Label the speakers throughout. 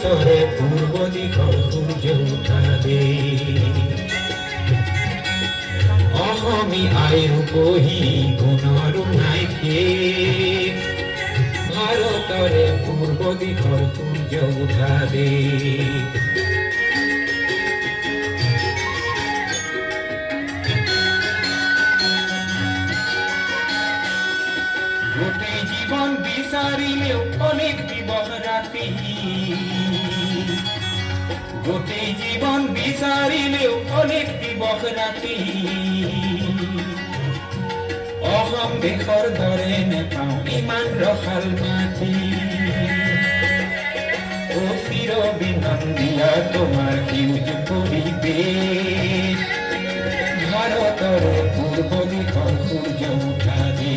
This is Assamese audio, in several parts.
Speaker 1: ভাৰতৰে পূৰ্ব দিশৰ সূৰ্য উঠা দে অসমী আইৰ কহি গুণৰো নাই শেষ ভাৰতৰে পূৰ্ব দিশৰ সূৰ্য উঠা দে গোটেই জীৱন বিচাৰিলেও অনেক দিবস ৰাতি গোটেই জীৱন বিচাৰিলেও অনেক দিবস ৰাতি অসম দেশৰ দৰে নেপাওঁ ইমান ৰসাল মাটি চিৰ বিনন্দীয়া তোমাৰ সেউজ পৰিৱেশ ভাৰতৰে পূৰ্ব দিশৰ সূৰ্য উঠা দে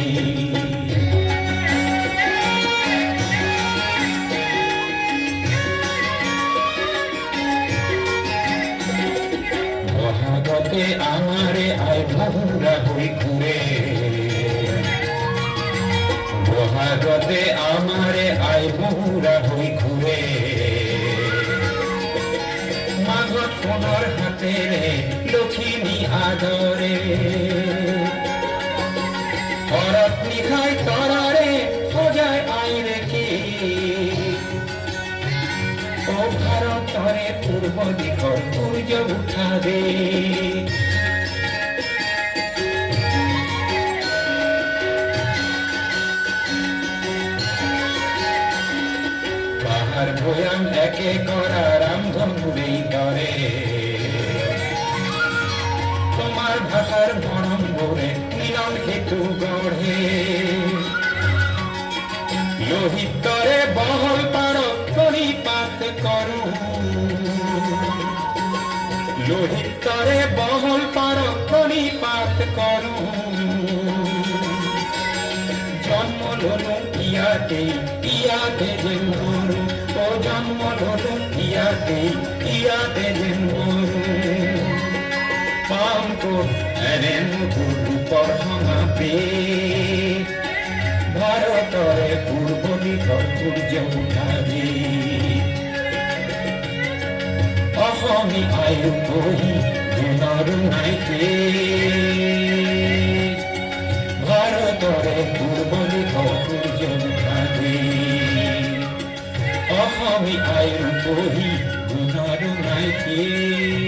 Speaker 1: বহাগতে আমাৰে আই বহুৰা হৈ ঘূৰে বহাগতে আমাৰে আই বহুৰা হৈ ঘূৰে মাঘত সোণৰ হাতেৰে লখিমী আদৰে শৰৎ নিশাই তৰাৰে সজাই আইৰে কি ও ভাৰতৰে পূৰ্ব দিশৰ সূৰ্য উঠা দে পাহাৰ ভৈয়াম একে কৰা ৰামধনুৰেই দৰে তোমাৰ ভাষাৰ মৰমবোৰে মিলন সেতু গঢ়ে লোহিতৰে বহল পাৰত পৰিপাত কৰোঁ লোহিতৰে বহল পাৰত পৰিপাত কৰোঁ জন্ম ললো ইয়াতে যেন মৰো ও জন্ম ললো ইয়াতে যেন মৰো পাম ক'ত এনে নতুন ৰূপৰ সমাৱেশ ভাৰতৰে পূৰ্ব দিশৰ সূৰ্য উঠা দে অসমী আইৰ কহি গুণৰো নাই শেষ ভাৰতৰে পূৰ্ব দিশৰ সূৰ্য উঠা দে অসমী আইৰ কহি গুণৰো নাই শেষ